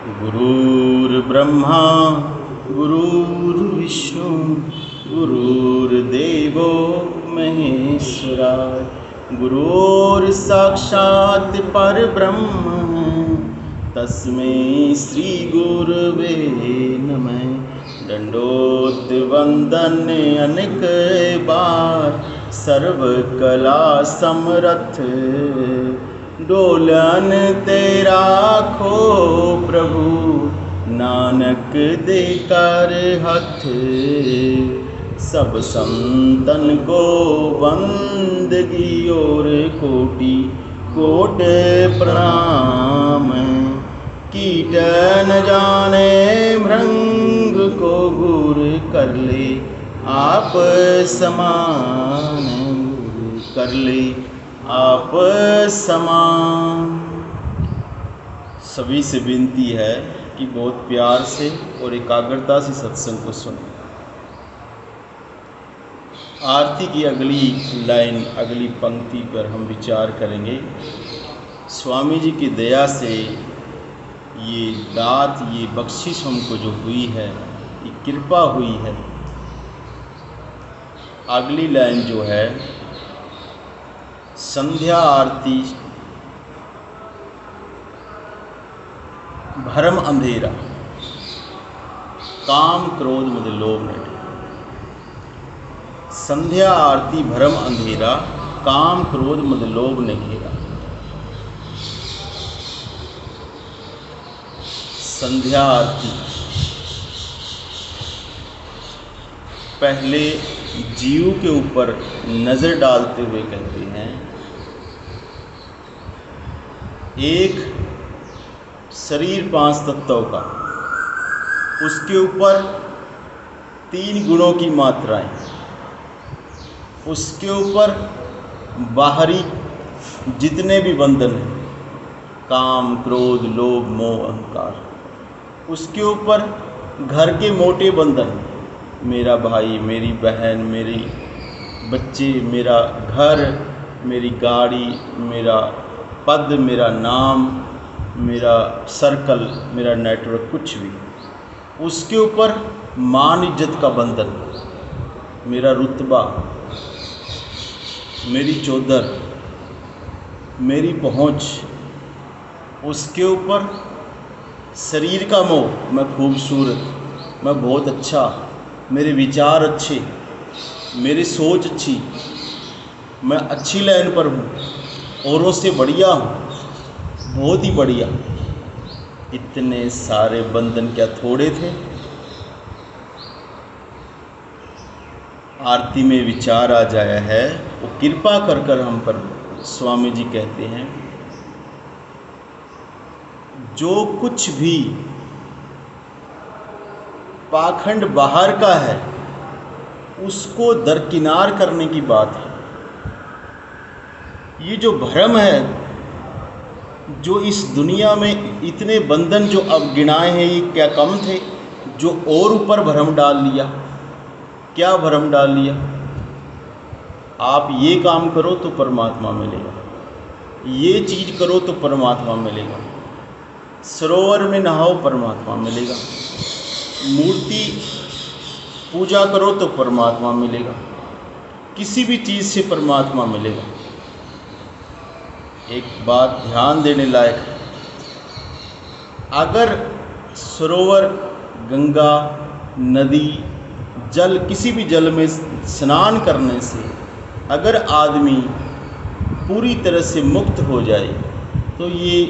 गुरुर्ब्रह्मा गुरुर्विष्णु गुरुर्देवो महेश्वराय गुरुर्साक्षात् परब्रह्म तस्मै श्री गुरवे नमः। दंडोत वंदन अनेक बार सर्वकला समर्थ डोलन तेरा खो प्रभु नानक दे कर हथ। सब संतन को वंदगी और कोटि कोट प्रणाम। कीट न जाने भृंग को गुर कर ले आप समान, गुर कर ले आप समान। सभी से विनती है कि बहुत प्यार से और एकाग्रता से सत्संग को सुनें। आरती की अगली लाइन, अगली पंक्ति पर हम विचार करेंगे। स्वामी जी की दया से ये दात, ये बख्शिश हमको जो हुई है, ये कृपा हुई है। अगली लाइन जो है, संध्या आरती भरम अंधेरा काम क्रोध मद लोभ न ढेरा। संध्या आरती भरम अंधेरा काम क्रोध मद लोभ न घेरा। संध्या आरती पहले जीव के ऊपर नजर डालते हुए कहते हैं, एक शरीर 5 तत्वों का, उसके ऊपर 3 गुणों की मात्राएं, उसके ऊपर बाहरी जितने भी बंधन हैं, काम क्रोध लोभ मोह अहंकार, उसके ऊपर घर के मोटे बंधन, मेरा भाई मेरी बहन मेरी बच्चे मेरा घर मेरी गाड़ी मेरा पद मेरा नाम मेरा सर्कल मेरा नेटवर्क कुछ भी। उसके ऊपर मान इज्जत का बंधन, मेरा रुतबा मेरी चौधर मेरी पहुँच। उसके ऊपर शरीर का मोह, मैं खूबसूरत, मैं बहुत अच्छा, मेरे विचार अच्छे, मेरी सोच अच्छी, मैं अच्छी लाइन पर हूँ, औरों से बढ़िया हूँ, बहुत ही बढ़िया। इतने सारे बंधन क्या थोड़े थे। आरती में विचार आ जाया है, वो कृपा कर कर हम पर स्वामी जी कहते हैं, जो कुछ भी पाखंड बाहर का है उसको दरकिनार करने की बात है। ये जो भ्रम है, जो इस दुनिया में इतने बंधन जो अब गिनाए हैं, ये क्या कम थे जो और ऊपर भ्रम डाल लिया। क्या भ्रम डाल लिया? आप ये काम करो तो परमात्मा मिलेगा, ये चीज़ करो तो परमात्मा मिलेगा, सरोवर में नहाओ परमात्मा मिलेगा, मूर्ति पूजा करो तो परमात्मा मिलेगा, किसी भी चीज़ से परमात्मा मिलेगा। एक बात ध्यान देने लायक है, अगर सरोवर, गंगा, नदी, जल, किसी भी जल में स्नान करने से अगर आदमी पूरी तरह से मुक्त हो जाए, तो ये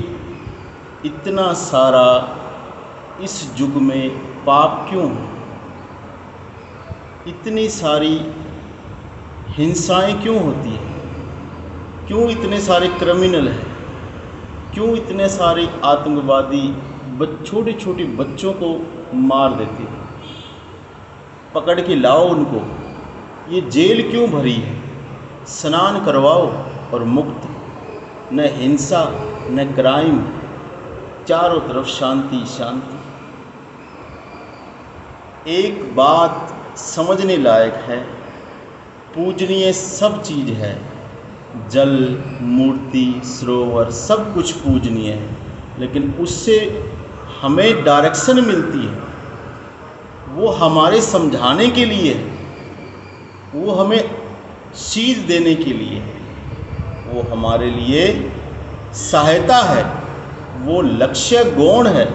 इतना सारा इस युग में पाप क्यों, इतनी सारी हिंसाएं क्यों होती हैं, क्यों इतने सारे क्रिमिनल हैं, क्यों इतने सारे आतंकवादी छोटे छोटे बच्चों को मार देते हैं, पकड़ के लाओ उनको। ये जेल क्यों भरी है? स्नान करवाओ और मुक्त, न हिंसा न क्राइम, चारों तरफ शांति शांति। एक बात समझने लायक है, पूजनीय सब चीज़ है, जल, मूर्ति, सरोवर सब कुछ पूजनीय है, लेकिन उससे हमें डायरेक्शन मिलती है, वो हमारे समझाने के लिए है, वो हमें सीध देने के लिए है, वो हमारे लिए सहायता है, वो लक्ष्य गौण है।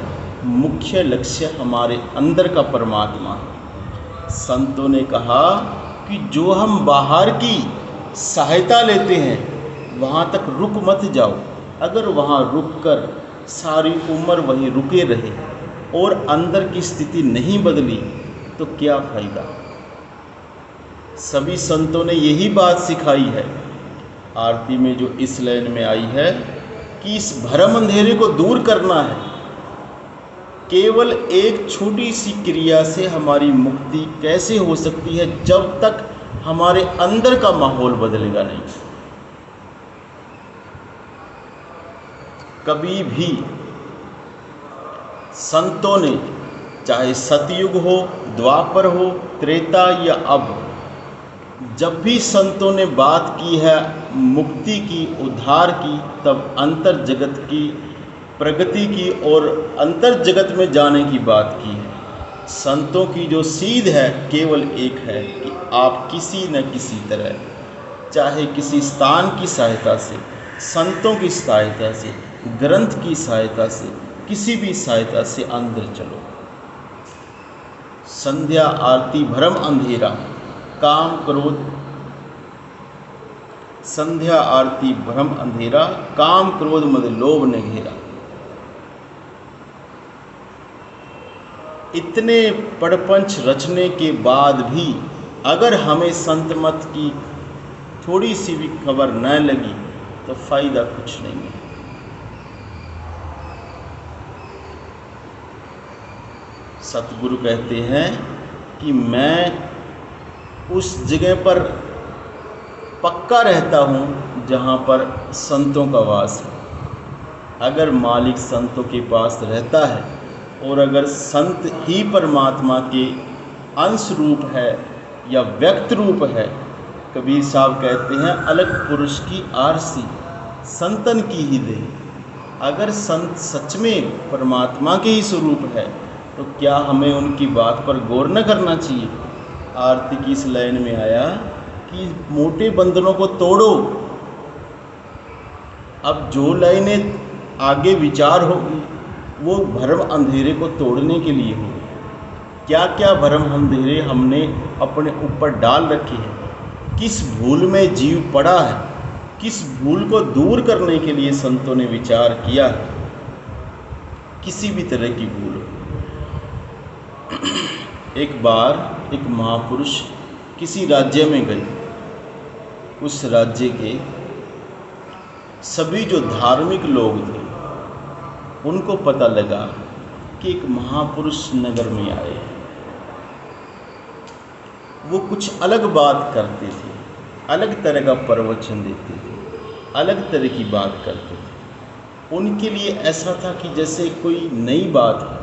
मुख्य लक्ष्य हमारे अंदर का परमात्मा है। संतों ने कहा कि जो हम बाहर की सहायता लेते हैं वहाँ तक रुक मत जाओ। अगर वहाँ रुक कर सारी उम्र वहीं रुके रहे और अंदर की स्थिति नहीं बदली तो क्या फ़ायदा। सभी संतों ने यही बात सिखाई है। आरती में जो इस लाइन में आई है कि इस भरम अंधेरे को दूर करना है। केवल एक छोटी सी क्रिया से हमारी मुक्ति कैसे हो सकती है जब तक हमारे अंदर का माहौल बदलेगा नहीं। कभी भी संतों ने, चाहे सतयुग हो, द्वापर हो, त्रेता या अब, जब भी संतों ने बात की है मुक्ति की, उद्धार की, तब अंतर जगत की प्रगति की और अंतर जगत में जाने की बात की है। संतों की जो सीध है केवल एक है कि आप किसी न किसी तरह, चाहे किसी स्थान की सहायता से, संतों की सहायता से, ग्रंथ की सहायता से, किसी भी सहायता से अंदर चलो। संध्या आरती भरम अंधेरा काम क्रोध, संध्या आरती भरम अंधेरा काम क्रोध मद लोभ ने घेरा। इतने पड़पंच रचने के बाद भी अगर हमें संत मत की थोड़ी सी भी खबर न लगी तो फायदा कुछ नहीं है। सतगुरु कहते हैं कि मैं उस जगह पर पक्का रहता हूँ जहाँ पर संतों का वास है। अगर मालिक संतों के पास रहता है और अगर संत ही परमात्मा के अंश रूप है या व्यक्त रूप है, कबीर साहब कहते हैं अलग पुरुष की आरसी संतन की ही दे। अगर संत सच में परमात्मा के ही स्वरूप है तो क्या हमें उनकी बात पर गौर न करना चाहिए। आरती की इस लाइन में आया कि मोटे बंधनों को तोड़ो। अब जो लाइनें आगे विचार होगी वो भरम अंधेरे को तोड़ने के लिए होगी। क्या क्या भरम अंधेरे हमने अपने ऊपर डाल रखे हैं, किस भूल में जीव पड़ा है, किस भूल को दूर करने के लिए संतों ने विचार किया है। किसी भी तरह की भूल। एक बार एक महापुरुष किसी राज्य में गए। उस राज्य के सभी जो धार्मिक लोग थे उनको पता लगा कि एक महापुरुष नगर में आए हैं। वो कुछ अलग बात करते थे, अलग तरह का प्रवचन देते थे, अलग तरह की बात करते थे। उनके लिए ऐसा था कि जैसे कोई नई बात है।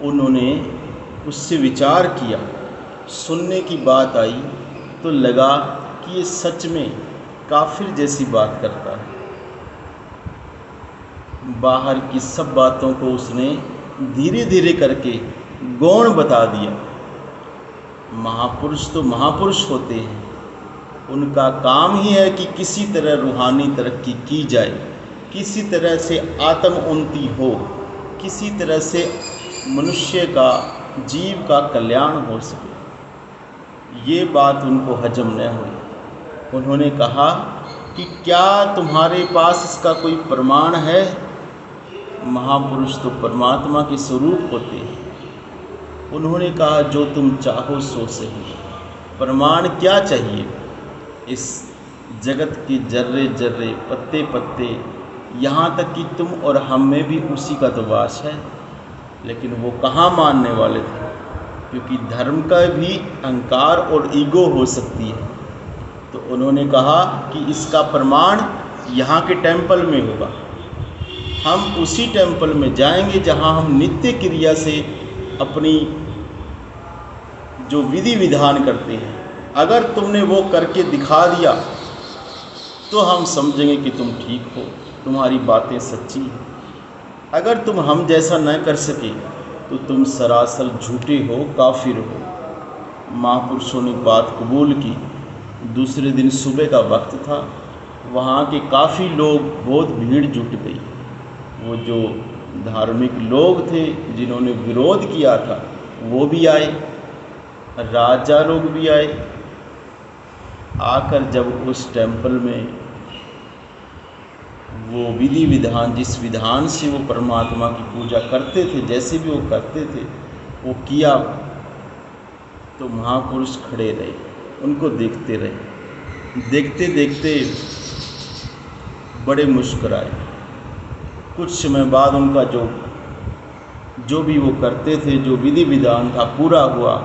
उन्होंने उससे विचार किया, सुनने की बात आई तो लगा कि ये सच में काफिर जैसी बात करता है। बाहर की सब बातों को उसने धीरे धीरे करके गौण बता दिया। महापुरुष तो महापुरुष होते हैं, उनका काम ही है कि किसी तरह रूहानी तरक्की की जाए, किसी तरह से आत्म उन्नति हो, किसी तरह से मनुष्य का, जीव का कल्याण हो सके। ये बात उनको हजम न हुई। उन्होंने कहा कि क्या तुम्हारे पास इसका कोई प्रमाण है। महापुरुष तो परमात्मा के स्वरूप होते हैं। उन्होंने कहा जो तुम चाहो सो सही। प्रमाण क्या चाहिए। इस जगत के जर्रे जर्रे, पत्ते पत्ते, यहाँ तक कि तुम और हम में भी उसी का तो वास है। लेकिन वो कहाँ मानने वाले थे, क्योंकि धर्म का भी अहंकार और ईगो हो सकती है। तो उन्होंने कहा कि इसका प्रमाण यहाँ के टेंपल में होगा। हम उसी टेंपल में जाएंगे जहाँ हम नित्य क्रिया से अपनी जो विधि विधान करते हैं, अगर तुमने वो करके दिखा दिया तो हम समझेंगे कि तुम ठीक हो, तुम्हारी बातें सच्ची हैं। अगर तुम हम जैसा न कर सके तो तुम सरासर झूठे हो, काफिर हो। महापुरुषों ने बात कबूल की। दूसरे दिन सुबह का वक्त था। वहाँ के काफ़ी लोग, बहुत भीड़ जुट गई। वो जो धार्मिक लोग थे जिन्होंने विरोध किया था वो भी आए, राजा लोग भी आए। आकर जब उस टेंपल में वो विधि विधान, जिस विधान से वो परमात्मा की पूजा करते थे, जैसे भी वो करते थे वो किया, तो महापुरुष खड़े रहे, उनको देखते रहे। देखते देखते बड़े मुस्कुराए। कुछ समय बाद उनका जो भी वो करते थे, जो विधि विधान था, पूरा हुआ।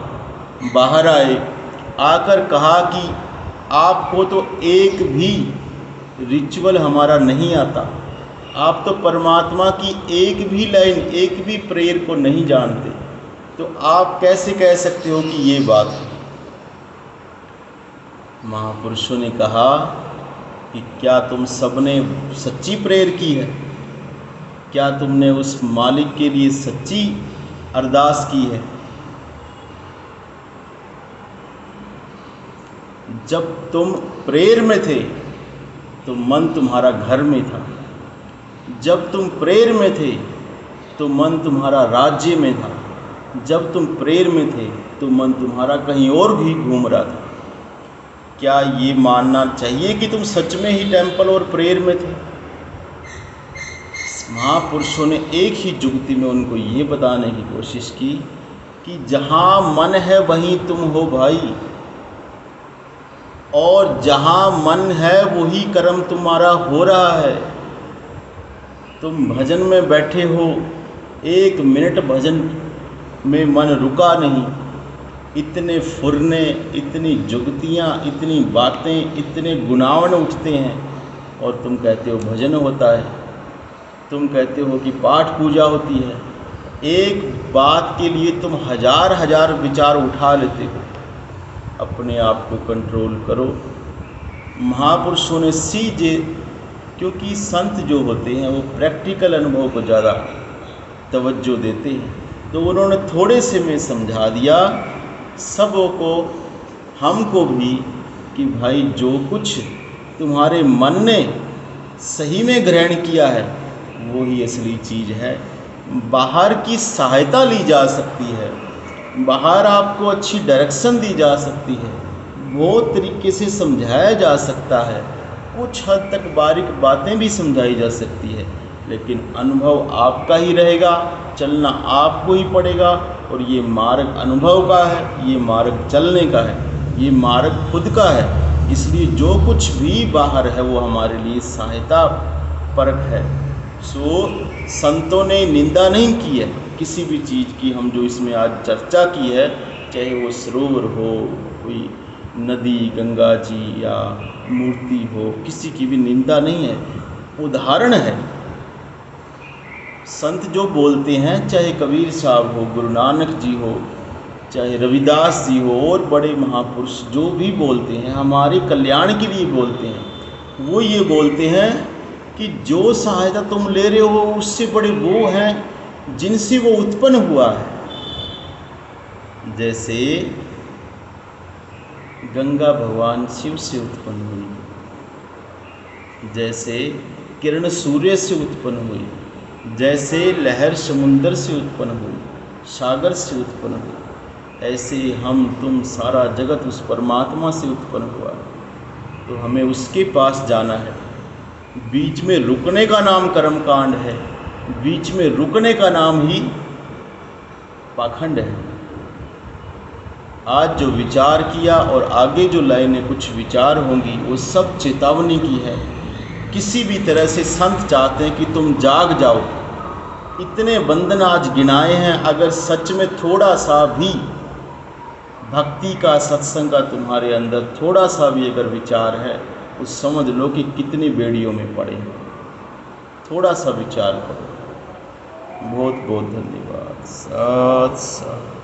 बाहर आए, आकर कहा कि आपको तो एक भी रिचुअल हमारा नहीं आता, आप तो परमात्मा की एक भी लाइन, एक भी प्रेयर को नहीं जानते, तो आप कैसे कह सकते हो कि ये बात है। महापुरुषों ने कहा कि क्या तुम सबने सच्ची प्रेयर की है? क्या तुमने उस मालिक के लिए सच्ची अरदास की है? जब तुम प्रेयर में थे तो मन तुम्हारा घर में था, जब तुम प्रेयर में थे तो मन तुम्हारा राज्य में था, जब तुम प्रेयर में थे तो मन तुम्हारा कहीं और भी घूम रहा था। क्या ये मानना चाहिए कि तुम सच में ही टेंपल और प्रेयर में थे? महापुरुषों ने एक ही जुगती में उनको ये बताने की कोशिश की कि जहाँ मन है वहीं तुम हो भाई, और जहाँ मन है वही कर्म तुम्हारा हो रहा है। तुम भजन में बैठे हो, एक मिनट भजन में मन रुका नहीं, इतने फुरने, इतनी जुगतियाँ, इतनी बातें, इतने गुनावन उठते हैं, और तुम कहते हो भजन होता है, तुम कहते हो कि पाठ पूजा होती है। एक बात के लिए तुम हजार हजार विचार उठा लेते हो। अपने आप को कंट्रोल करो। महापुरुषों ने सीधे, क्योंकि संत जो होते हैं वो प्रैक्टिकल अनुभव को ज़्यादा तवज्जो देते हैं, तो उन्होंने थोड़े से में समझा दिया सबों को, हमको भी, कि भाई जो कुछ तुम्हारे मन ने सही में ग्रहण किया है वो ही असली चीज़ है। बाहर की सहायता ली जा सकती है, बाहर आपको अच्छी डायरेक्शन दी जा सकती है, बहुत तरीके से समझाया जा सकता है, कुछ हद तक बारीक बातें भी समझाई जा सकती है, लेकिन अनुभव आपका ही रहेगा, चलना आपको ही पड़ेगा। और ये मार्ग अनुभव का है, ये मार्ग चलने का है, ये मार्ग खुद का है। इसलिए जो कुछ भी बाहर है वो हमारे लिए सहायता परक है। सो संतों ने निंदा नहीं की है किसी भी चीज़ की। हम जो इसमें आज चर्चा की है, चाहे वो सरोवर हो, कोई नदी, गंगा जी या मूर्ति हो, किसी की भी निंदा नहीं है, उदाहरण है। संत जो बोलते हैं, चाहे कबीर साहब हो, गुरु नानक जी हो, चाहे रविदास जी हो, और बड़े महापुरुष जो भी बोलते हैं हमारे कल्याण के लिए बोलते हैं। वो ये बोलते हैं कि जो सहायता तुम ले रहे हो उससे बड़े वो हैं जिनसे वो उत्पन्न हुआ है। जैसे गंगा भगवान शिव से उत्पन्न हुई, जैसे किरण सूर्य से उत्पन्न हुई, जैसे लहर समुंदर से उत्पन्न हुई, सागर से उत्पन्न हुई, ऐसे हम तुम सारा जगत उस परमात्मा से उत्पन्न हुआ। तो हमें उसके पास जाना है। बीच में रुकने का नाम कर्मकांड है, बीच में रुकने का नाम ही पाखंड है। आज जो विचार किया और आगे जो लाइनें कुछ विचार होंगी वो सब चेतावनी की है। किसी भी तरह से संत चाहते हैं कि तुम जाग जाओ। इतने बंधन आज गिनाए हैं, अगर सच में थोड़ा सा भी भक्ति का, सत्संग का तुम्हारे अंदर थोड़ा सा भी अगर विचार है तो समझ लो कि कितनी बेड़ियों में पड़े। थोड़ा सा विचार करो। बहुत बहुत धन्यवाद। सत सत।